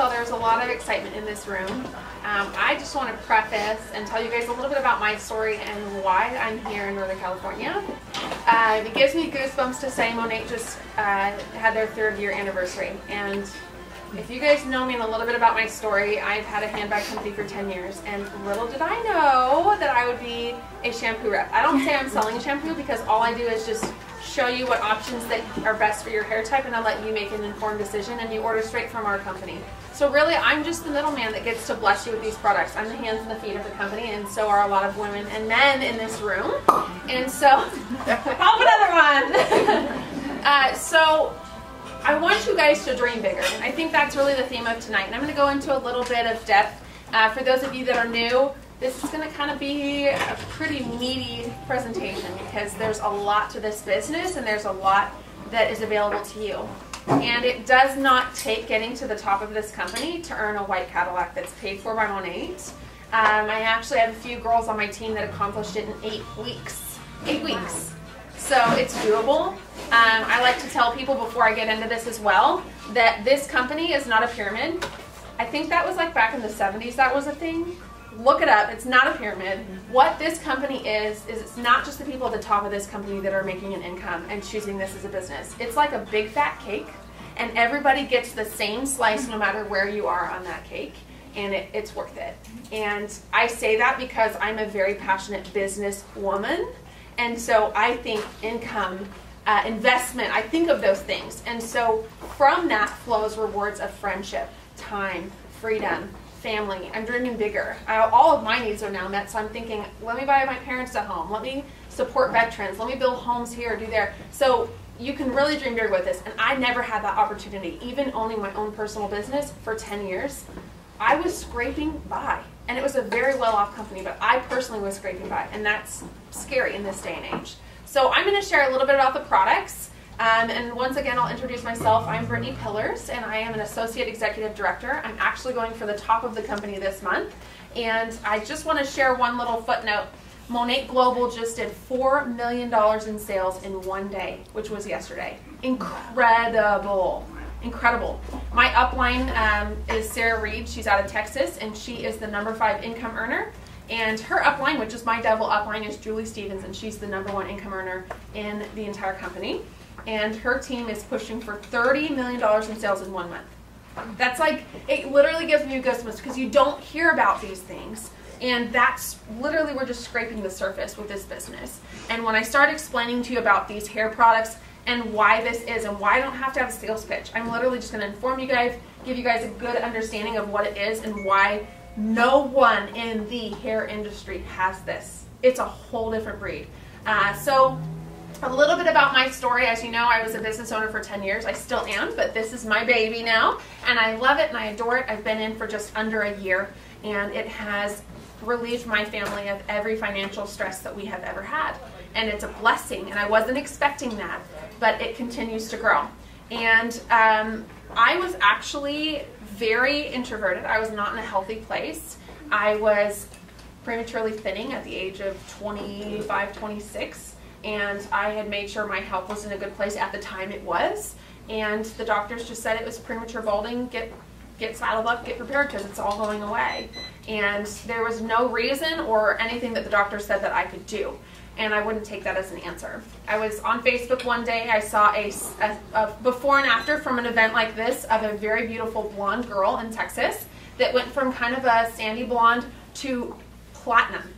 tell, there's a lot of excitement in this room. I just want to preface and tell you guys a little bit about my story and why I'm here in Northern California. It gives me goosebumps to say Monat just had their 3rd year anniversary. And if you guys know me and a little bit about my story, I've had a handbag company for 10 years, and little did I know that I would be a shampoo rep. I don't say I'm selling shampoo because all I do is just show you what options that are best for your hair type, and I'll let you make an informed decision, and you order straight from our company. So really, I'm just the middleman that gets to bless you with these products. I'm the hands and the feet of the company, and so are a lot of women and men in this room. And so, pop another one. So I want you guys to dream bigger, and I think that's really the theme of tonight. And I'm going to go into a little bit of depth. For those of you that are new, this is going to kind of be a pretty meaty presentation because there's a lot to this business and there's a lot that is available to you. And it does not take getting to the top of this company to earn a white Cadillac that's paid for by Monat. I actually have a few girls on my team that accomplished it in 8 weeks. 8 weeks. So it's doable. I like to tell people before I get into this as well that this company is not a pyramid. I think that was like back in the 70s that was a thing. Look it up. It's not a pyramid. What this company is it's not just the people at the top of this company that are making an income and choosing this as a business. It's like a big fat cake, and everybody gets the same slice no matter where you are on that cake, and it's worth it. And I say that because I'm a very passionate business woman, and so I think income, investment, I think of those things. And so from that flows rewards of friendship, time, freedom, family. I'm dreaming bigger. All of my needs are now met, so I'm thinking, let me buy my parents a home. Let me support veterans. Let me build homes here, do there. So you can really dream bigger with this, and I never had that opportunity. Even owning my own personal business for 10 years, I was scraping by. And it was a very well-off company, but I personally was scraping by, and that's scary in this day and age. So I'm going to share a little bit about the products. And once again, I'll introduce myself. I'm Brittany Pillars, and I am an Associate Executive Director. I'm actually going for the top of the company this month. And I just want to share one little footnote. Monat Global just did $4 million in sales in one day, which was yesterday. Incredible. Incredible. My upline is Sarah Reed. She's out of Texas, and she is the #5 income earner. And her upline, which is my double upline, is Julie Stevens, and she's the #1 income earner in the entire company. And her team is pushing for $30 million in sales in 1 month. That's like, it literally gives me goosebumps because you don't hear about these things. And that's literally, we're just scraping the surface with this business. And when I start explaining to you about these hair products and why this is and why I don't have to have a sales pitch, I'm literally just going to inform you guys, give you guys a good understanding of what it is and why no one in the hair industry has this. It's a whole different breed. So a little bit about my story. As you know, I was a business owner for 10 years. I still am, but this is my baby now, and I love it and I adore it. I've been in for just under a year, and it has relieved my family of every financial stress that we have ever had, and it's a blessing, and I wasn't expecting that, but it continues to grow. And I was actually very introverted. I was not in a healthy place. I was prematurely thinning at the age of 25, 26. And I had made sure my health was in a good place at the time it was. And the doctors just said it was premature balding. Get saddled up, get prepared, because it's all going away. And there was no reason or anything that the doctor said that I could do. And I wouldn't take that as an answer. I was on Facebook one day. I saw a before and after from an event like this of a very beautiful blonde girl in Texas that went from kind of a sandy blonde to platinum.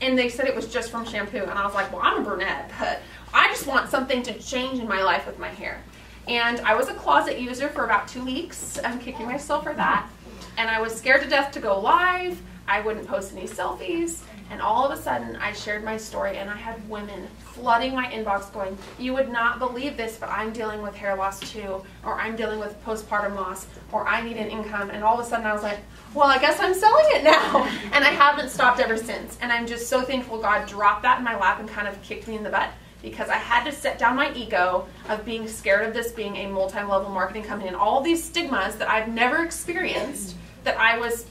And they said it was just from shampoo. And I was like, well, I'm a brunette, but I just want something to change in my life with my hair. And I was a closet user for about 2 weeks. I'm kicking myself for that. And I was scared to death to go live. I wouldn't post any selfies. And all of a sudden, I shared my story, and I had women flooding my inbox going, you would not believe this, but I'm dealing with hair loss too, or I'm dealing with postpartum loss, or I need an income. And all of a sudden, I was like, well, I guess I'm selling it now. And I haven't stopped ever since. And I'm just so thankful God dropped that in my lap and kind of kicked me in the butt, because I had to set down my ego of being scared of this being a multi-level marketing company and all these stigmas that I've never experienced, that I was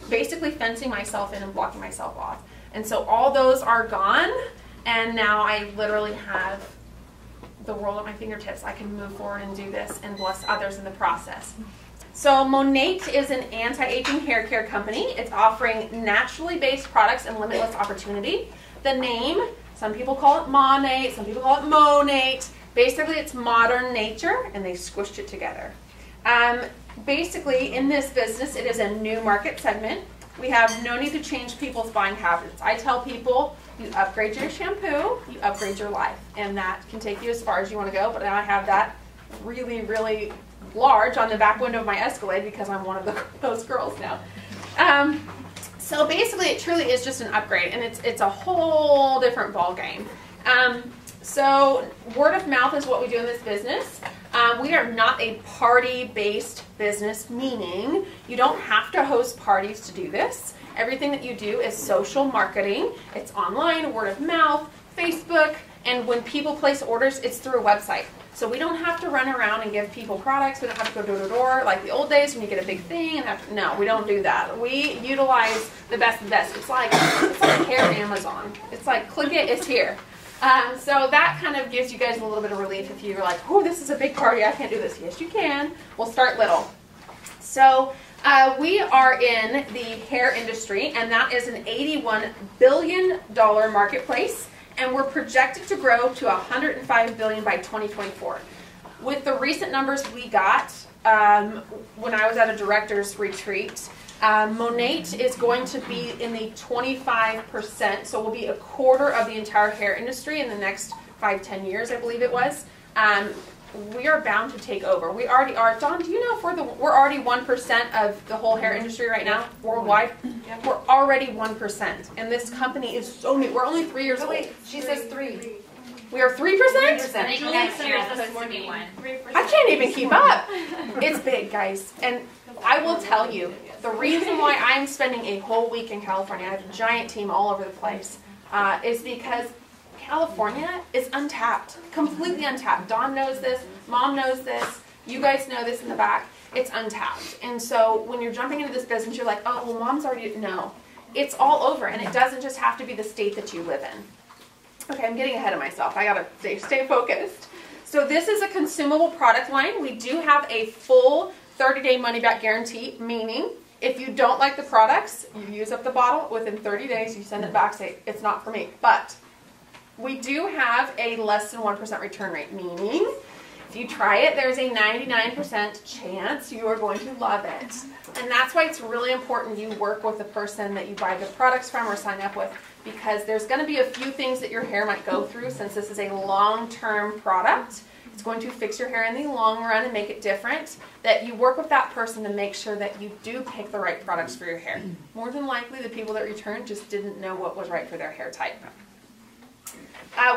basically fencing myself in and blocking myself off. And so all those are gone, and now I literally have the world at my fingertips. I can move forward and do this and bless others in the process. So Monat is an anti-aging hair care company. It's offering naturally based products and limitless opportunity. The name, some people call it Monat, some people call it Monat. Basically, it's modern nature, and they squished it together. Basically, in this business, it is a new market segment. We have no need to change people's buying habits. I tell people, you upgrade your shampoo, you upgrade your life, and that can take you as far as you want to go, but I have that really, really large on the back window of my Escalade because I'm one of those girls now. So basically, it truly is just an upgrade, and it's a whole different ball game. So word of mouth is what we do in this business. We are not a party-based business, meaning you don't have to host parties to do this. Everything that you do is social marketing. It's online, word of mouth, Facebook, and when people place orders, it's through a website. So we don't have to run around and give people products. We don't have to go door to door like the old days when you get a big thing and have to, no, we don't do that. We utilize the best of the best. It's like hair Amazon. It's like click it, it's here. So that kind of gives you guys a little bit of relief if you're like, oh, this is a big party, I can't do this. Yes, you can. We'll start little. So we are in the hair industry, and that is an $81 billion marketplace, and we're projected to grow to $105 billion by 2024. With the recent numbers we got when I was at a director's retreat, Monat is going to be in the 25%, so we'll be a quarter of the entire hair industry in the next 5-10 years, I believe it was. We are bound to take over. We already are. Dawn, do you know if we're already 1% of the whole hair industry right now, worldwide? Yeah. We're already 1%, and this company is so new. We're only 3 years old. She says 3. We are 3%? 3%. I think next year is supposed to be 1. I can't even keep up. It's big, guys. And I will tell you, the reason why I'm spending a whole week in California, I have a giant team all over the place, is because California is untapped, completely untapped. Dawn knows this, Mom knows this, you guys know this in the back. It's untapped. And so when you're jumping into this business, you're like, oh, well, Mom's already, no. It's all over, and it doesn't just have to be the state that you live in. Okay, I'm getting ahead of myself. I gotta stay focused. So this is a consumable product line. We do have a full 30-day money-back guarantee, meaning if you don't like the products, you use up the bottle, within 30 days, you send it back, say, it's not for me. But we do have a less than 1% return rate, meaning if you try it, there's a 99% chance you are going to love it. And that's why it's really important you work with the person that you buy the products from or sign up with, because there's going to be a few things that your hair might go through since this is a long-term product. It's going to fix your hair in the long run and make it different, that you work with that person to make sure that you do pick the right products for your hair. More than likely, the people that returned just didn't know what was right for their hair type.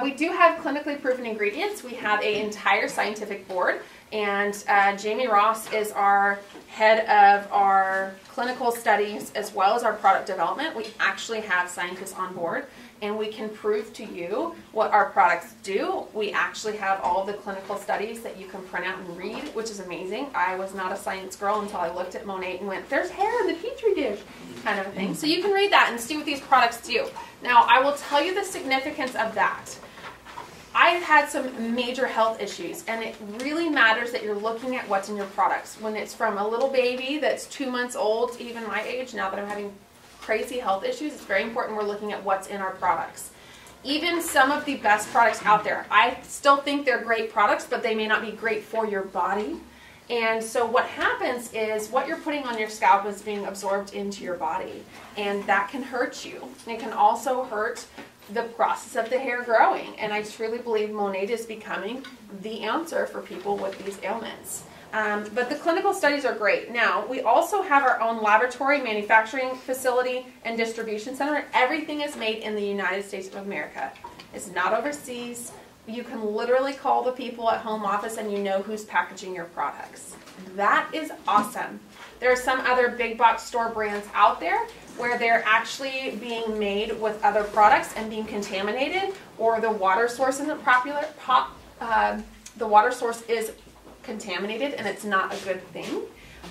We do have clinically proven ingredients. We have an entire scientific board, and Jamie Ross is our head of our clinical studies as well as our product development. We actually have scientists on board, and we can prove to you what our products do. We actually have all the clinical studies that you can print out and read, which is amazing. I was not a science girl until I looked at Monat and went, there's hair in the petri dish, kind of a thing. So you can read that and see what these products do. Now, I will tell you the significance of that. I've had some major health issues, and it really matters that you're looking at what's in your products. When it's from a little baby that's 2 months old, even my age, now that I'm having crazy health issues, it's very important we're looking at what's in our products. Even some of the best products out there, I still think they're great products, but they may not be great for your body. And so what happens is what you're putting on your scalp is being absorbed into your body, and that can hurt you. It can also hurt the process of the hair growing, and I truly believe Monat is becoming the answer for people with these ailments. But the clinical studies are great. Now, we also have our own laboratory, manufacturing facility, and distribution center. Everything is made in the United States of America. It's not overseas. You can literally call the people at home office and you know who's packaging your products. That is awesome. There are some other big box store brands out there where they're actually being made with other products and being contaminated, or the water source isn't popular. The water source is contaminated and it's not a good thing.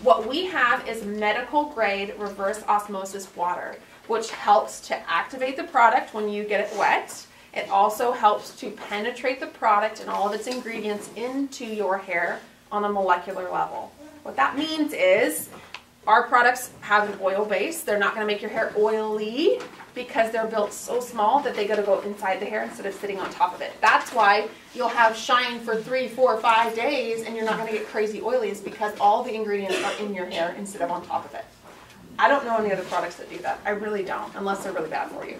What we have is medical grade reverse osmosis water, which helps to activate the product when you get it wet. It also helps to penetrate the product and all of its ingredients into your hair on a molecular level. What that means is our products have an oil base. They're not going to make your hair oily because they're built so small that they got to go inside the hair instead of sitting on top of it. That's why you'll have shine for 3, 4, 5 days and you're not going to get crazy oily, is because all the ingredients are in your hair instead of on top of it. I don't know any other products that do that. I really don't, unless they're really bad for you.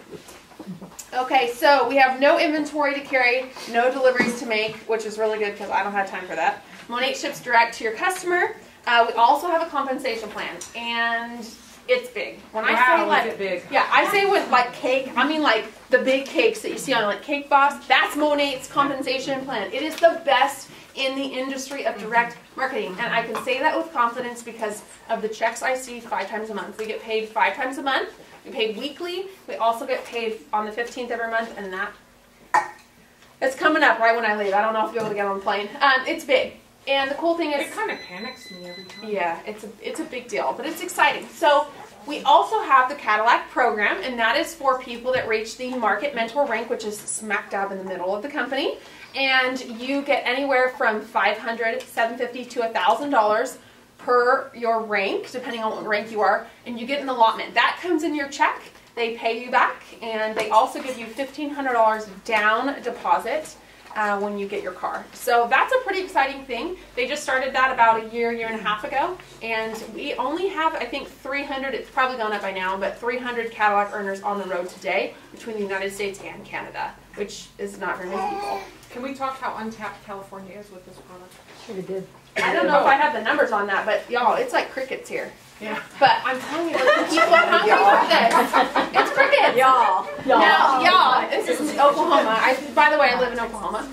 Okay, so we have no inventory to carry, no deliveries to make, which is really good because I don't have time for that. Monat ships direct to your customer. We also have a compensation plan, and it's big. When I say like, big. Yeah, I say with like cake, I mean like the big cakes that you see on like Cake Boss. That's Monat's compensation plan. It is the best in the industry of direct marketing, and I can say that with confidence because of the checks I see 5 times a month. We get paid 5 times a month. We pay weekly. We also get paid on the 15th every month, and that it's coming up right when I leave. I don't know if you'll be able to get on the plane. It's big. And the cool thing is, it kind of panics me every time. Yeah, it's a big deal, but it's exciting. So we also have the Cadillac Program, and that is for people that reach the market mentor rank, which is smack dab in the middle of the company. And you get anywhere from $500, $750 to $1,000 per your rank, depending on what rank you are, and you get an allotment. That comes in your check. They pay you back, and they also give you $1,500 down deposit when you get your car. So that's a pretty exciting thing. They just started that about a year and a half ago, and we only have, I think, 300, it's probably gone up by now, but 300 Cadillac earners on the road today between the United States and Canada, which is not very many people. Can we talk how untapped California is with this product? Sure we did. I don't know if I have the numbers on that, but y'all, it's like crickets here. Yeah. But I'm telling you, like, people are hungry for this. It's crickets. Y'all. Now, y'all, this is Oklahoma. By the way, I live in Oklahoma.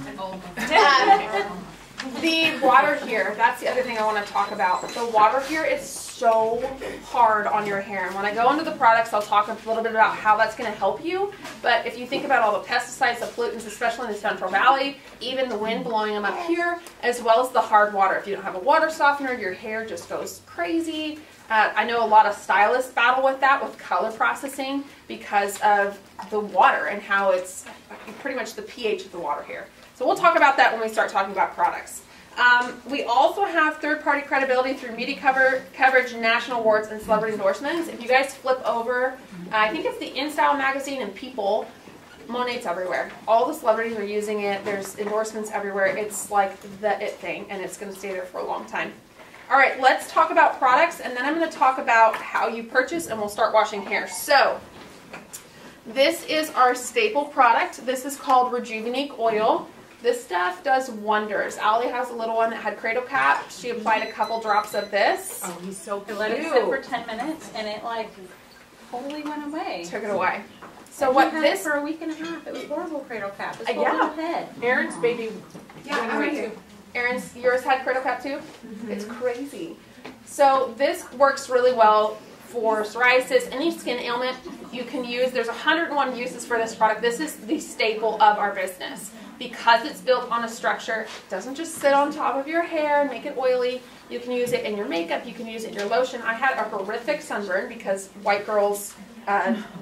The water here, that's the other thing I want to talk about. The water here is so hard on your hair. And when I go into the products, I'll talk a little bit about how that's going to help you. But if you think about all the pesticides, the pollutants, especially in the Central Valley, even the wind blowing them up here, as well as the hard water. If you don't have a water softener, your hair just goes crazy. I know a lot of stylists battle with that, with color processing, because of the water and how it's pretty much the pH of the water here. So we'll talk about that when we start talking about products. We also have third-party credibility through media coverage, national awards, and celebrity endorsements. If you guys flip over, I think it's the InStyle magazine and People, Monat's everywhere. All the celebrities are using it. There's endorsements everywhere. It's like the it thing, and it's going to stay there for a long time. All right, let's talk about products, and then I'm going to talk about how you purchase, and we'll start washing hair. So this is our staple product. This is called Rejuvenate Coil. This stuff does wonders. Allie has a little one that had cradle cap. She applied a couple drops of this. Oh, he's so cute. I let it sit for 10 minutes, and it like totally went away. Took it away. So I what had this it for a week and a half. It was horrible cradle cap. It was yeah. over the head. Aaron's baby. Yeah, went I'm away right here. too. Aaron's, yours had cradle cap too? It's crazy. So this works really well for psoriasis, any skin ailment you can use. There's 101 uses for this product. This is the staple of our business. Because it's built on a structure, it doesn't just sit on top of your hair and make it oily. You can use it in your makeup, you can use it in your lotion. I had a horrific sunburn because white girls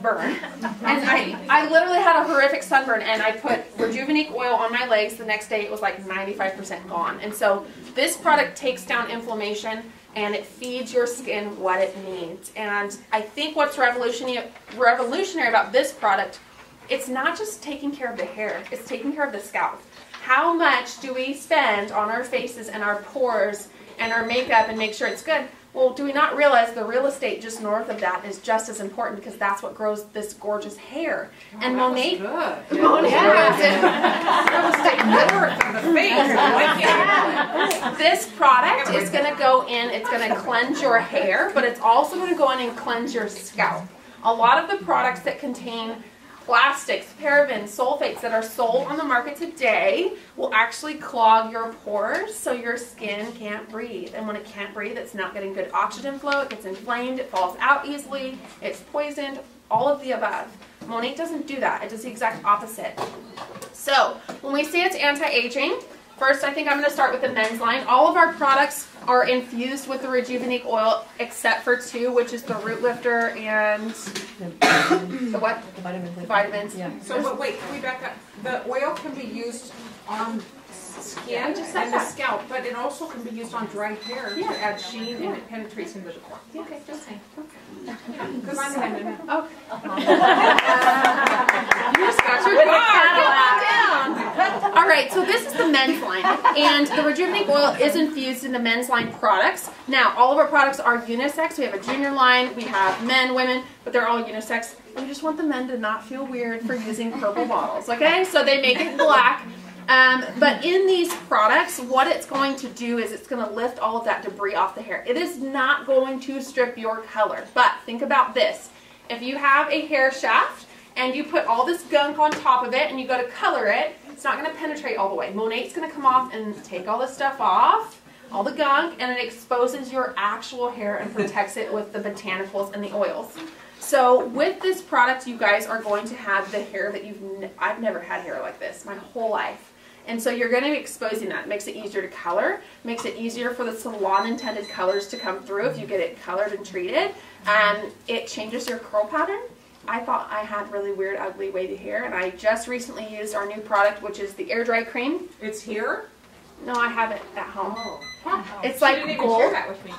burn. And I literally had a horrific sunburn, and I put Rejuvenate Coil on my legs. The next day it was like 95% gone. And so this product takes down inflammation, and it feeds your skin what it needs. And I think what's revolutionary about this product, it's not just taking care of the hair, it's taking care of the scalp. How much do we spend on our faces and our pores and our makeup and make sure it's good? Well, do we not realize the real estate just north of that is just as important, because that's what grows this gorgeous hair. Oh, and Monat, good. Monat Real estate north of the face. I like it. This product is going to go in, it's going to cleanse your hair, but it's also going to go in and cleanse your scalp. A lot of the products that contain plastics, parabens, sulfates that are sold on the market today will actually clog your pores so your skin can't breathe. And when it can't breathe, it's not getting good oxygen flow, it gets inflamed, it falls out easily, it's poisoned, all of the above. Monat doesn't do that. It does the exact opposite. So when we say it's anti-aging, first I think I'm going to start with the men's line. All of our products are infused with the Rejuvenate Coil except for 2, which is the Root Lifter and the what? The vitamins. The vitamins. Yeah. So, but wait, can we back up? The oil can be used on skin and the scalp, but it also can be used on dry hair to add sheen and it penetrates into the core. Okay, just saying. Because I'm feminine. Okay. You just got your card. Down. All right, so this is the men's line, and the Rejuvenate Coil is infused in the men's line products. Now, all of our products are unisex. We have a junior line, we have men, women, but they're all unisex. We just want the men to not feel weird for using purple bottles, okay? So they make it black. But in these products, what it's going to do is it's going to lift all of that debris off the hair. It is not going to strip your color. But think about this. If you have a hair shaft and you put all this gunk on top of it and you go to color it, it's not going to penetrate all the way. Monat's going to come off and take all this stuff off, all the gunk, and it exposes your actual hair and protects it with the botanicals and the oils. So with this product, you guys are going to have the hair that I've never had hair like this my whole life. And so you're going to be exposing that. It makes it easier to color, makes it easier for the salon intended colors to come through if you get it colored and treated. It changes your curl pattern. I thought I had really weird, ugly, wavy hair, and I just recently used our new product, which is the air dry cream. It's here? No, I have it at home. Oh. It's like didn't gold. even share that with me.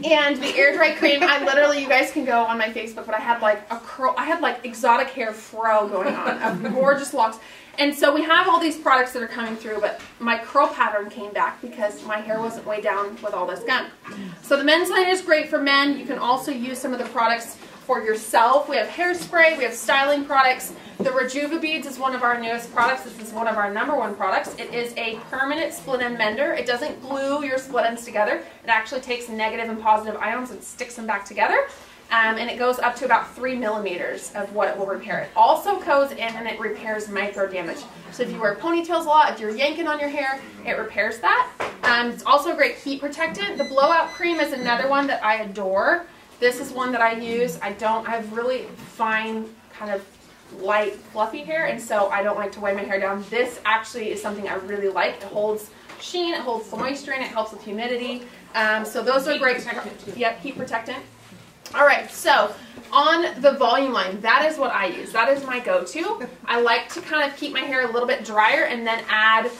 And the air dry cream, I literally, you guys can go on my Facebook, but I had like a curl, I had like exotic hair fro going on, of gorgeous locks. And so we have all these products that are coming through, but my curl pattern came back because my hair wasn't way down with all this gunk. So the men's line is great for men. You can also use some of the products for yourself. We have hairspray, we have styling products. The Rejuva Beads is one of our newest products. This is one of our #1 products. It is a permanent split end mender. It doesn't glue your split ends together. It actually takes negative and positive ions and sticks them back together. And it goes up to about 3 millimeters of what it will repair. It also goes in and it repairs micro damage. So if you wear ponytails a lot, if you're yanking on your hair, it repairs that. It's also a great heat protectant. The blowout cream is another one that I adore. This is one that I use. I have really fine, kind of light, fluffy hair, and so I don't like to weigh my hair down. This actually is something I really like. It holds sheen, it holds the moisture in, it helps with humidity. So those are great. Yep, heat protectant. All right, so on the volume line, that is what I use. That is my go-to. I like to kind of keep my hair a little bit drier and then add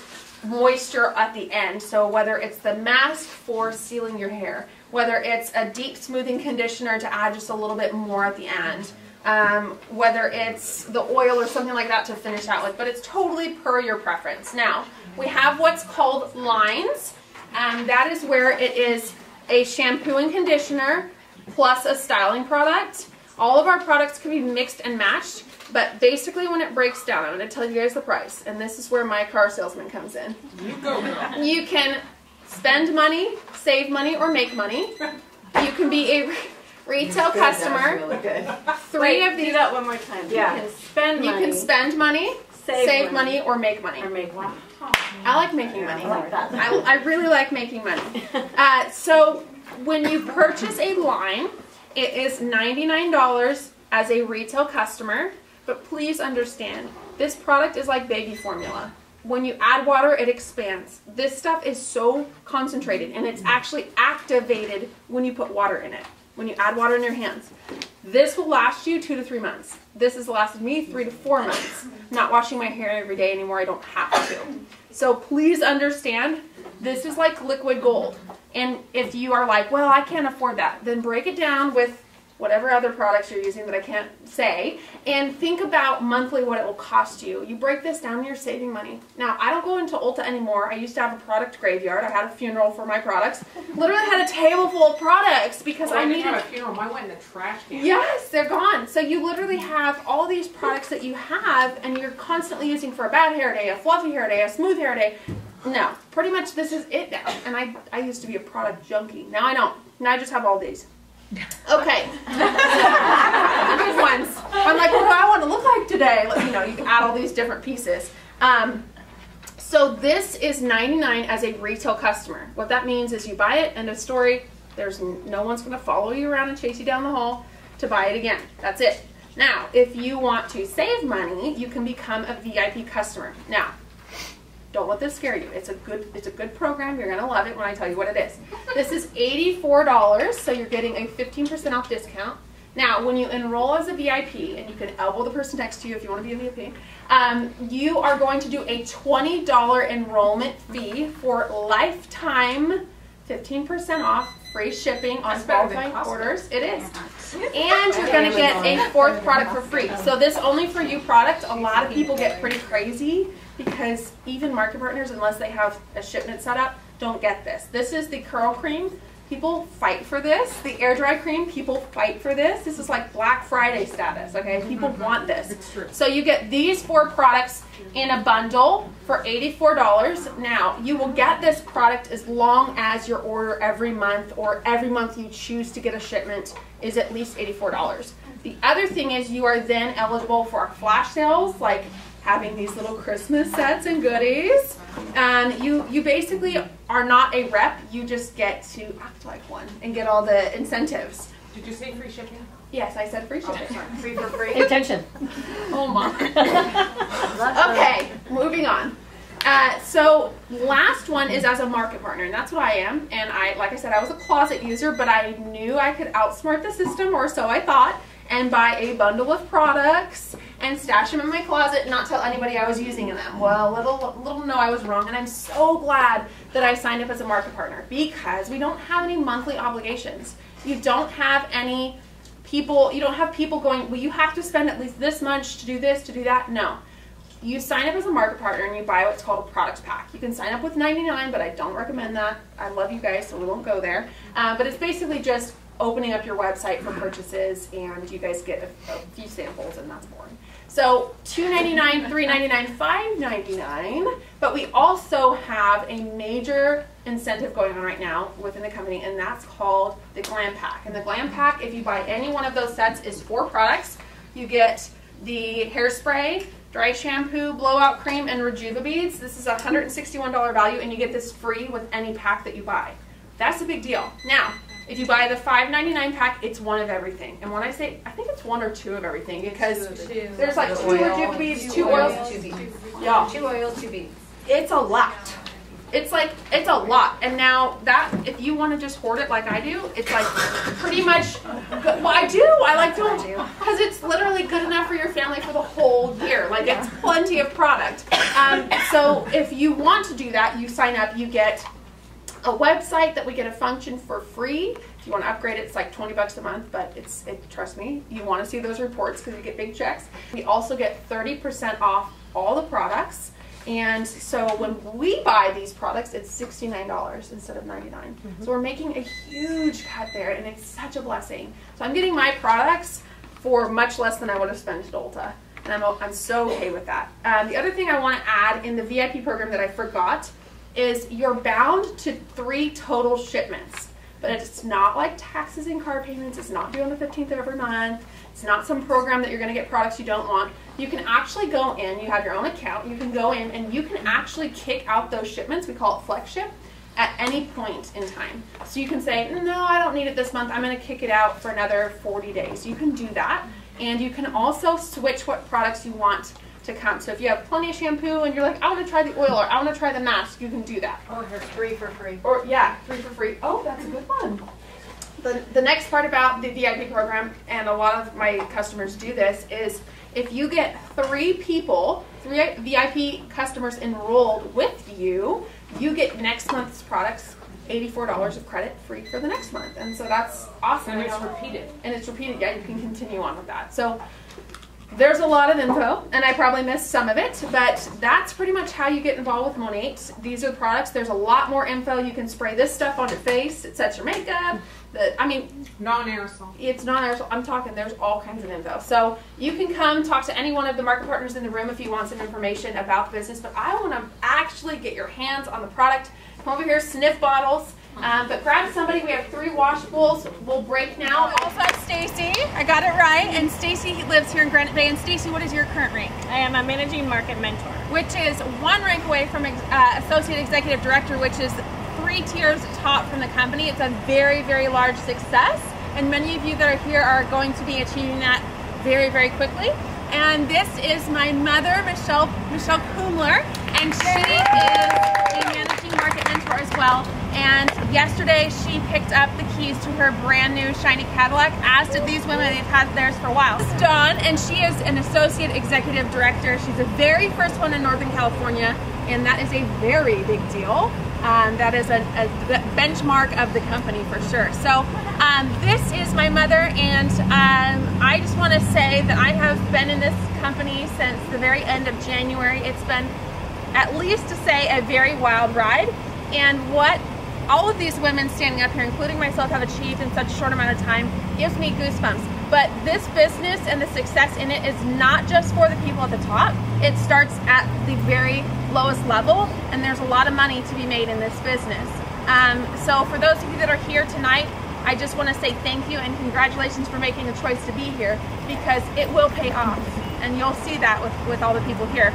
moisture at the end. So whether it's the mask for sealing your hair, whether it's a deep smoothing conditioner to add just a little bit more at the end, whether it's the oil or something like that to finish out with, but it's totally per your preference. Now, we have what's called lines. That is where it is a shampoo and conditioner plus a styling product. All of our products can be mixed and matched, but basically when it breaks down, I'm going to tell you guys the price, and this is where my car salesman comes in. You go, girl. You can spend money, save money, or make money. You can be a retail customer. Really good. Three of these. Do that one more time. Yeah. You can spend money. You can spend money, save money, or make money. Or make money. I like making money. I like that. I really like making money. So when you purchase a line, it is $99 as a retail customer, but please understand, this product is like baby formula. When you add water, it expands. This stuff is so concentrated, and it's actually activated when you put water in it. When you add water in your hands. This will last you 2 to 3 months. This has lasted me 3 to 4 months. I'm not washing my hair every day anymore. I don't have to. So please understand, this is like liquid gold. And if you are like, well, I can't afford that, then break it down with whatever other products you're using that I can't say, and think about monthly what it will cost you. You break this down, you're saving money. Now, I don't go into Ulta anymore. I used to have a product graveyard. I had a funeral for my products. Literally had a table full of products because I needed... have a funeral. Mine went in the trash can. Yes, they're gone. So you literally have all these products that you have, and you're constantly using for a bad hair day, a fluffy hair day, a smooth hair day. No, pretty much this is it now. And I used to be a product junkie. Now I don't. Now I just have all these. Okay. Good ones. I'm like, what do I want to look like today? Like, you know, you can add all these different pieces. So this is $99 as a retail customer. What that means is you buy it, end of story. There's no one's going to follow you around and chase you down the hall to buy it again. That's it. Now, if you want to save money, you can become a VIP customer. Now, don't let this scare you. It's a good program. You're gonna love it when I tell you what it is. This is $84, so you're getting a 15% off discount. Now, when you enroll as a VIP, and you can elbow the person next to you if you want to be a VIP, you are going to do a $20 enrollment fee for lifetime 15% off, free shipping on qualifying orders. It is. And you're going to get a 4th product for free. So this only for you product, a lot of people get pretty crazy because even market partners, unless they have a shipment set up, don't get this. This is the curl cream. People fight for this. The air dry cream, people fight for this. This is like Black Friday status, okay? People want this. So you get these 4 products in a bundle for $84. Now, you will get this product as long as your order every month, or every month you choose to get a shipment, is at least $84. The other thing is you are then eligible for our flash sales, like having these little Christmas sets and goodies. You basically are not a rep, you just get to act like one and get all the incentives. Did you say free shipping? Yes, I said free shipping. Oh, free for free. Attention. Oh my. Okay, moving on. So last one is as a market partner, and that's what I am. And like I said, I was a closet user, but I knew I could outsmart the system, or so I thought, and buy a bundle of products and stash them in my closet and not tell anybody I was using them. Well, little no, I was wrong, and I'm so glad that I signed up as a market partner, because we don't have any monthly obligations. You don't have any people, you don't have people going, well, you have to spend at least this much to do this, to do that. No. You sign up as a market partner and you buy what's called a products pack. You can sign up with $99, but I don't recommend that. I love you guys, so we won't go there. But it's basically just opening up your website for purchases, and you guys get a few samples, and that's boring. So $2.99, $3.99, $5.99, but we also have a major incentive going on right now within the company, and that's called the Glam Pack. And the Glam Pack, if you buy any one of those sets, is 4 products. You get the hairspray, dry shampoo, blowout cream, and Rejuva beads. This is a $161 value, and you get this free with any pack that you buy. That's a big deal. Now, if you buy the $5.99 pack, it's one of everything. And when I say, I think it's 1 or 2 of everything, because there's like 2 Rejuva beads, 2 oils, 2 beads. Yeah. 2 oils, 2 beads. It's a lot. It's a lot. And now that, if you want to just hoard it like I do, it's like pretty much, well, I do. I like to, because it's literally good enough for your family for the whole year. Like, it's plenty of product. So if you want to do that, you sign up, you get a website that we get a function for free. If you want to upgrade it, it's like $20 a month, but trust me, you want to see those reports because you get big checks. We also get 30% off all the products. And so when we buy these products, it's $69 instead of $99. So we're making a huge cut there, and it's such a blessing. So I'm getting my products for much less than I would have spent at Ulta, and I'm so okay with that. The other thing I want to add in the VIP program that I forgot is you're bound to 3 total shipments. But it's not like taxes and car payments. It's not due on the 15th of every month. It's not some program that you're going to get products you don't want. You can actually go in, you have your own account, you can go in and you can actually kick out those shipments, we call it flex ship, at any point in time. So you can say, no, I don't need it this month, I'm going to kick it out for another 40 days. You can do that, and you can also switch what products you want to come. So if you have plenty of shampoo and you're like, I want to try the oil, or I want to try the mask, you can do that. Or 3 for free. Or yeah, 3 for free. Oh, that's a good one. The next part about the VIP program, and a lot of my customers do this, is if you get 3 VIP customers enrolled with you, you get next month's products, $84 of credit free for the next month. And so that's awesome. And it's repeated. And it's repeated, yeah, you can continue on with that. So there's a lot of info, and I probably missed some of it, but that's pretty much how you get involved with Monat. These are the products. There's a lot more info. You can spray this stuff on your face. It sets your makeup. Non-aerosol. It's non-aerosol. I'm talking, there's all kinds of info. So you can come talk to any one of the market partners in the room if you want some information about the business, but I want to actually get your hands on the product. Come over here, sniff bottles. But grab somebody. We have 3 washables. We'll break now. Also have Stacy. I got it right. And Stacy lives here in Granite Bay. And Stacy, what is your current rank? I am a managing market mentor, which is 1 rank away from associate executive director, which is 3 tiers top from the company. It's a very, very large success. And many of you that are here are going to be achieving that very, very quickly. And this is my mother, Michelle Kumler, and she is a managing market mentor as well. And yesterday she picked up the keys to her brand new shiny Cadillac, as did these women. They've had theirs for a while. This is Dawn, and she is an associate executive director. She's the very first one in Northern California, and that is a very big deal. That is a benchmark of the company for sure. So this is my mother, and I just want to say that I have been in this company since the very end of January. It's been, at least to say, a very wild ride. And what all of these women standing up here, including myself, have achieved in such a short amount of time gives me goosebumps. But this business and the success in it is not just for the people at the top. It starts at the very lowest level, and there's a lot of money to be made in this business. So for those of you that are here tonight, I just want to say thank you and congratulations for making the choice to be here, because it will pay off, and you'll see that with all the people here.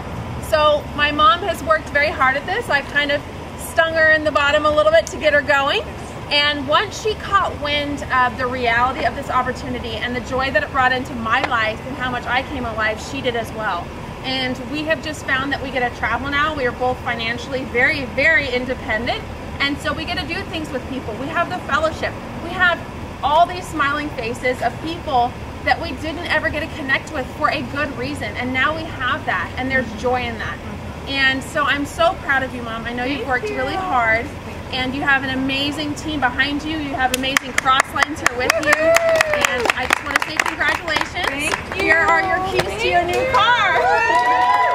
So my mom has worked very hard at this. I kind of stung her in the bottom a little bit to get her going. And once she caught wind of the reality of this opportunity and the joy that it brought into my life and how much I came alive, she did as well. And we have just found that we get to travel now. We are both financially very, very independent. And so we get to do things with people. We have the fellowship. We have all these smiling faces of people that we didn't ever get to connect with for a good reason. And now we have that, and there's joy in that. And so I'm so proud of you, Mom. I know you've worked really hard, and you have an amazing team behind you. You have amazing cross-lines here with you. And I just want to say congratulations. Thank you. Here are your keys to your new car.